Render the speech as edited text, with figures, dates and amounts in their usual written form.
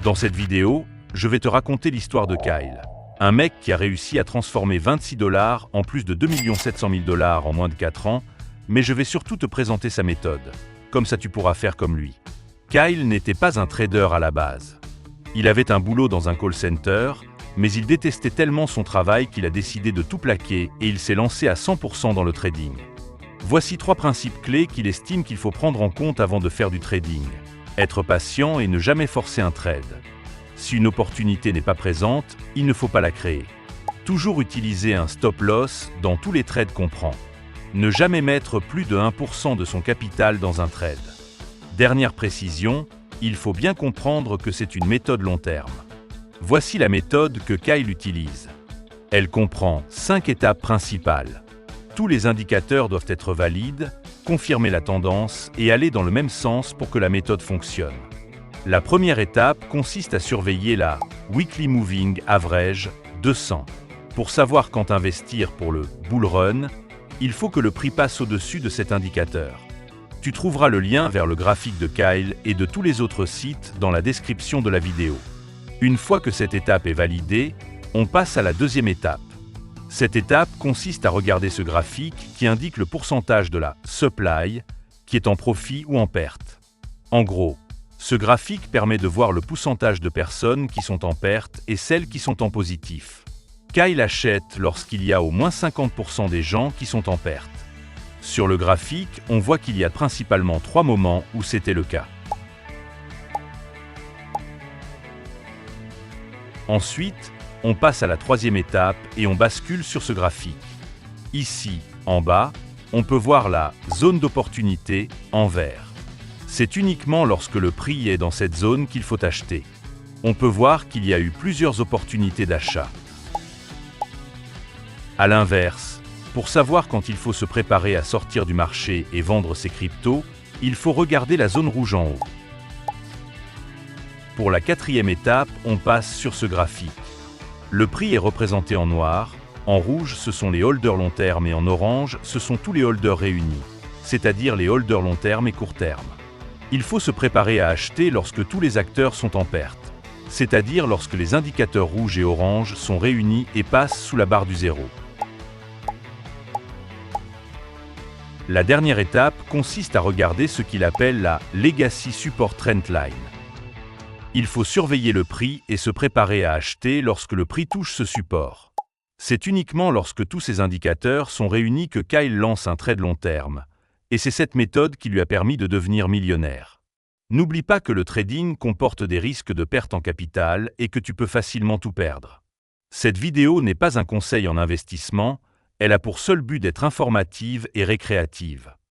Dans cette vidéo, je vais te raconter l'histoire de Kyle. Un mec qui a réussi à transformer 26 $ en plus de 2 700 000 $ en moins de 4 ans, mais je vais surtout te présenter sa méthode. Comme ça tu pourras faire comme lui. Kyle n'était pas un trader à la base. Il avait un boulot dans un call center, mais il détestait tellement son travail qu'il a décidé de tout plaquer et il s'est lancé à 100% dans le trading. Voici 3 principes clés qu'il estime qu'il faut prendre en compte avant de faire du trading. Être patient et ne jamais forcer un trade. Si une opportunité n'est pas présente, il ne faut pas la créer. Toujours utiliser un stop loss dans tous les trades qu'on prend. Ne jamais mettre plus de 1% de son capital dans un trade. Dernière précision, il faut bien comprendre que c'est une méthode long terme. Voici la méthode que Kyle utilise. Elle comprend 5 étapes principales. Tous les indicateurs doivent être valides, confirmer la tendance et aller dans le même sens pour que la méthode fonctionne. La première étape consiste à surveiller la Weekly Moving Average 200. Pour savoir quand investir pour le bull run, il faut que le prix passe au-dessus de cet indicateur. Tu trouveras le lien vers le graphique de Kyle et de tous les autres sites dans la description de la vidéo. Une fois que cette étape est validée, on passe à la deuxième étape. Cette étape consiste à regarder ce graphique qui indique le pourcentage de la supply qui est en profit ou en perte. En gros, ce graphique permet de voir le pourcentage de personnes qui sont en perte et celles qui sont en positif. Kyle achète lorsqu'il y a au moins 50% des gens qui sont en perte. Sur le graphique, on voit qu'il y a principalement 3 moments où c'était le cas. Ensuite, on passe à la troisième étape et on bascule sur ce graphique. Ici, en bas, on peut voir la zone d'opportunité en vert. C'est uniquement lorsque le prix est dans cette zone qu'il faut acheter. On peut voir qu'il y a eu plusieurs opportunités d'achat. À l'inverse, pour savoir quand il faut se préparer à sortir du marché et vendre ses cryptos, il faut regarder la zone rouge en haut. Pour la quatrième étape, on passe sur ce graphique. Le prix est représenté en noir, en rouge ce sont les holders long terme et en orange ce sont tous les holders réunis, c'est-à-dire les holders long terme et court terme. Il faut se préparer à acheter lorsque tous les acteurs sont en perte, c'est-à-dire lorsque les indicateurs rouges et orange sont réunis et passent sous la barre du zéro. La dernière étape consiste à regarder ce qu'il appelle la Legacy Support Trend Line. Il faut surveiller le prix et se préparer à acheter lorsque le prix touche ce support. C'est uniquement lorsque tous ces indicateurs sont réunis que Kyle lance un trade long terme, et c'est cette méthode qui lui a permis de devenir millionnaire. N'oublie pas que le trading comporte des risques de perte en capital et que tu peux facilement tout perdre. Cette vidéo n'est pas un conseil en investissement, elle a pour seul but d'être informative et récréative.